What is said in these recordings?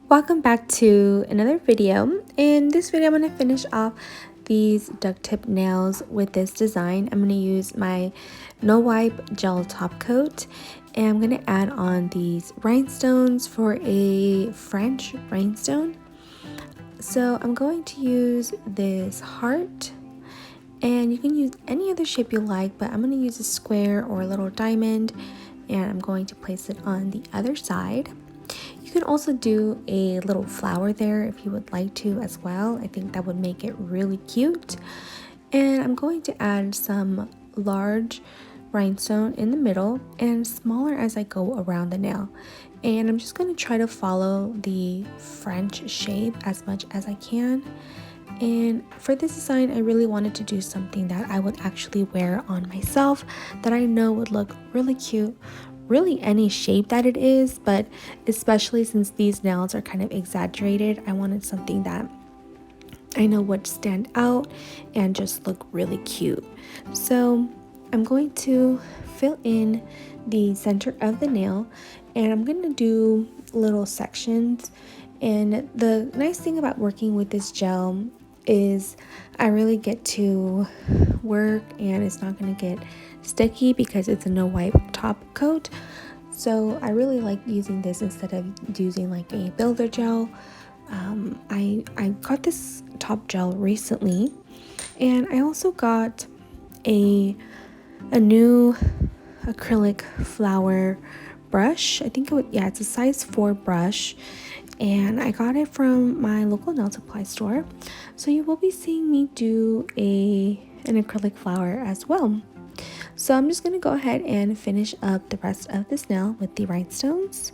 Welcome back to another video. In this video, I'm going to finish off these duct tip nails with this design. I'm going to use my No Wipe gel top coat, and I'm going to add on these rhinestones for a French rhinestone. So I'm going to use this heart, and you can use any other shape you like, but I'm going to use a square or a little diamond, and I'm going to place it on the other side. You can also do a little flower there if you would like to as well. I think that would make it really cute. And I'm going to add some large rhinestone in the middle and smaller as I go around the nail. And I'm just going to try to follow the French shape as much as I can. And for this design, I really wanted to do something that I would actually wear on myself that I know would look really cute, really any shape that it is, but especially since these nails are kind of exaggerated, I wanted something that I know would stand out and just look really cute. So I'm going to fill in the center of the nail, and I'm going to do little sections. And the nice thing about working with this gel is I really get to work and it's not going to get sticky because it's a no wipe top coat. So I really like using this instead of using like a builder gel. I got this top gel recently, and I also got a new acrylic flower brush. I think it's a size 4 brush, and I got it from my local nail supply store. So you will be seeing me do an acrylic flower as well. So I'm just going to go ahead and finish up the rest of this nail with the rhinestones.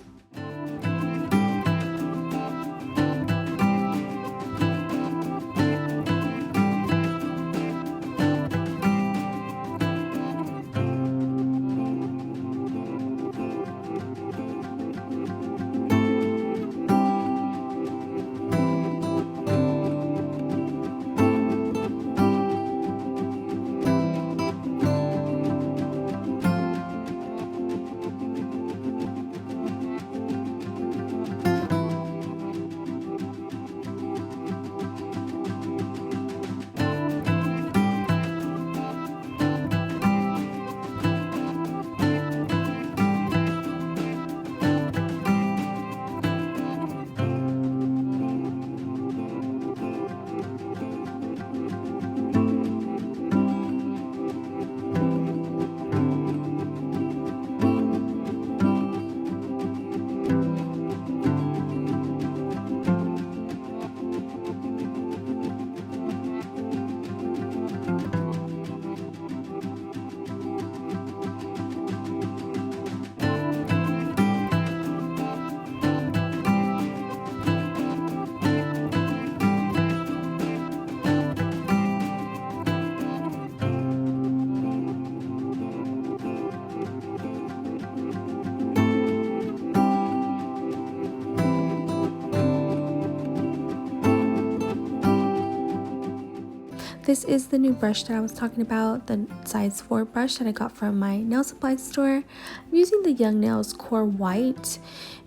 This is the new brush that I was talking about, the size 4 brush that I got from my nail supply store. I'm using the Young Nails Core White,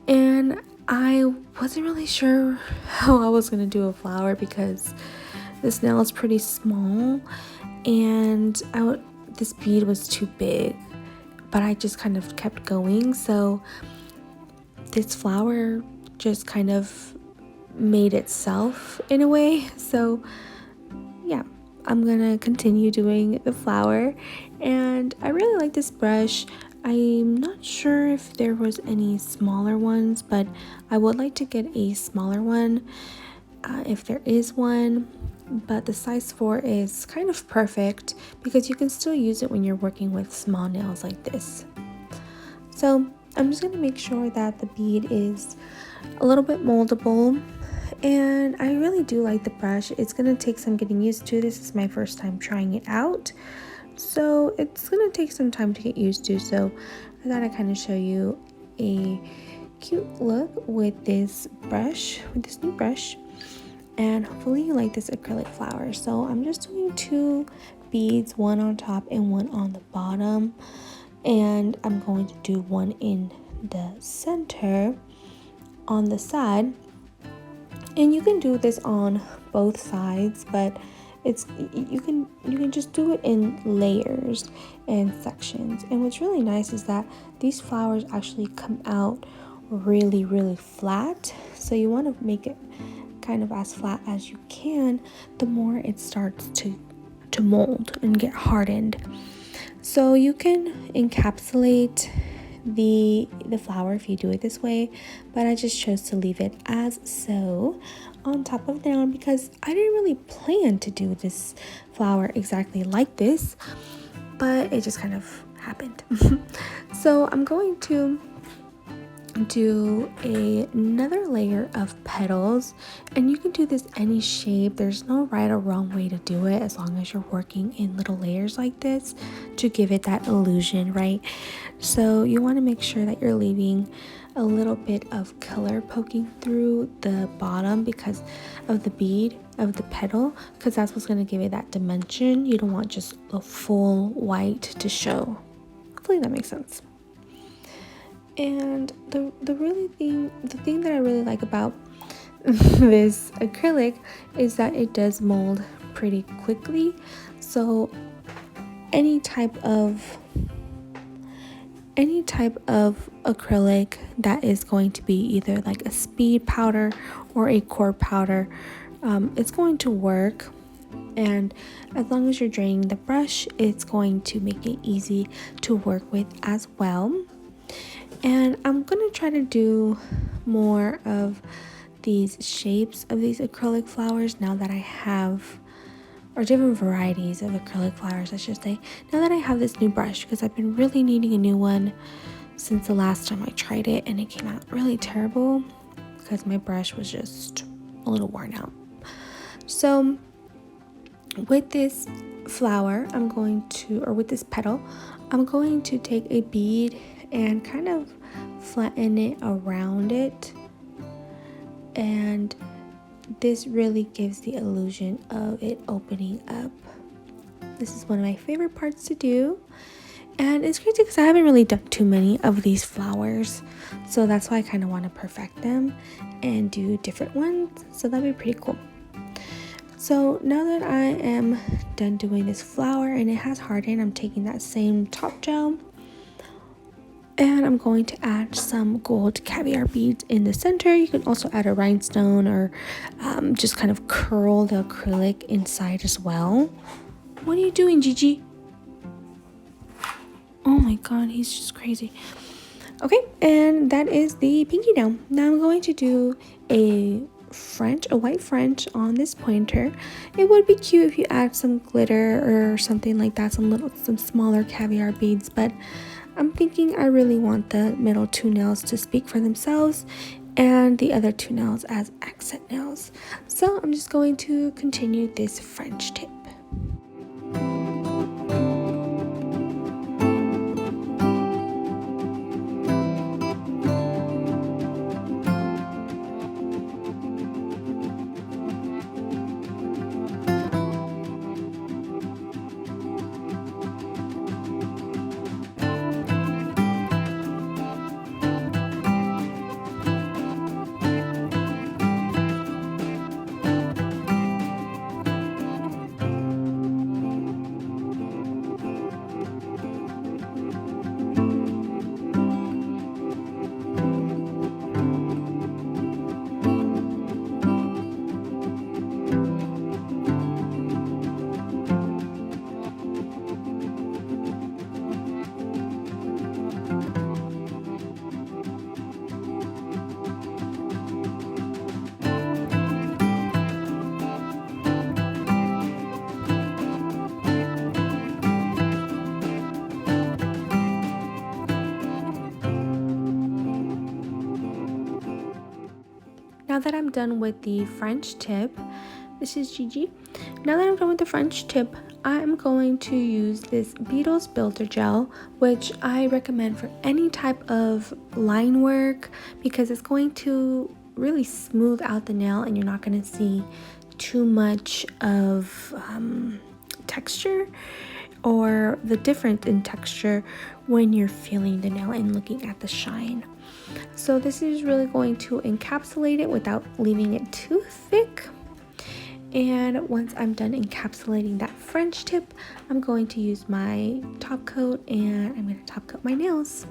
and I wasn't really sure how I was going to do a flower because this nail is pretty small, and this bead was too big, but I just kind of kept going. So this flower just kind of made itself in a way. So yeah, I'm gonna continue doing the flower, and I really like this brush. I'm not sure if there was any smaller ones, but I would like to get a smaller one if there is one, but the size 4 is kind of perfect because you can still use it when you're working with small nails like this. So I'm just gonna make sure that the bead is a little bit moldable. And I really do like the brush. It's going to take some getting used to. This is my first time trying it out, so it's going to take some time to get used to. So I thought I'd kind of show you a cute look with this brush, with this new brush. And hopefully you like this acrylic flower. So I'm just doing 2 beads, one on top and one on the bottom. And I'm going to do one in the center on the side. And you can do this on both sides, but you can just do it in layers and sections. And what's really nice is that these flowers actually come out really flat, so you want to make it kind of as flat as you can. The more it starts to mold and get hardened, so you can encapsulate the flower if you do it this way, but I just chose to leave it as so on top of the nail because I didn't really plan to do this flower exactly like this, but it just kind of happened. So I'm going to do another layer of petals, and you can do this any shape. There's no right or wrong way to do it as long as you're working in little layers like this to give it that illusion, right? So you want to make sure that you're leaving a little bit of color poking through the bottom because of the bead of the petal, because that's what's going to give it that dimension. You don't want just a full white to show. Hopefully that makes sense. And the thing that I really like about this acrylic is that it does mold pretty quickly. So any type of acrylic that is going to be either like a speed powder or a core powder, it's going to work. And as long as you're draining the brush, it's going to make it easy to work with as well. And I'm gonna try to do more of these shapes of these acrylic flowers now that I have, or different varieties of acrylic flowers I should say, now that I have this new brush, because I've been really needing a new one since the last time I tried it and it came out really terrible because my brush was just a little worn out. So with this flower, with this petal, I'm going to take a bead and kind of flatten it around it, and this really gives the illusion of it opening up. This is one of my favorite parts to do, and it's crazy because I haven't really done too many of these flowers, so that's why I kind of want to perfect them and do different ones, so that'd be pretty cool. So now that I am done doing this flower and it has hardened, I'm taking that same top gel and I'm going to add some gold caviar beads in the center. You can also add a rhinestone or just kind of curl the acrylic inside as well. What are you doing, Gigi? Oh my god, he's just crazy. Okay, and that is the pinky nail. Now I'm going to do a white French on this pointer. It would be cute if you add some glitter or something like that, some smaller caviar beads, but I'm thinking I really want the middle two nails to speak for themselves and the other two nails as accent nails. So I'm just going to continue this French tip. Now that I'm done with the French tip, this is Gigi. Now that I'm done with the French tip, I'm going to use this Beetles Builder Gel, which I recommend for any type of line work because it's going to really smooth out the nail and you're not going to see too much of texture or the difference in texture when you're feeling the nail and looking at the shine. So this is really going to encapsulate it without leaving it too thick. And once I'm done encapsulating that French tip, I'm going to use my top coat and I'm going to top coat my nails.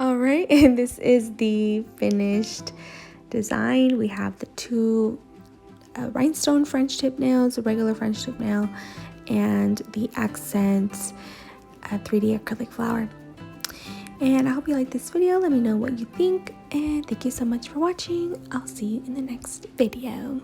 Alright, and this is the finished design. We have the two rhinestone French tip nails, a regular French tip nail, and the accent 3D acrylic flower. And I hope you like this video. Let me know what you think, and thank you so much for watching. I'll see you in the next video.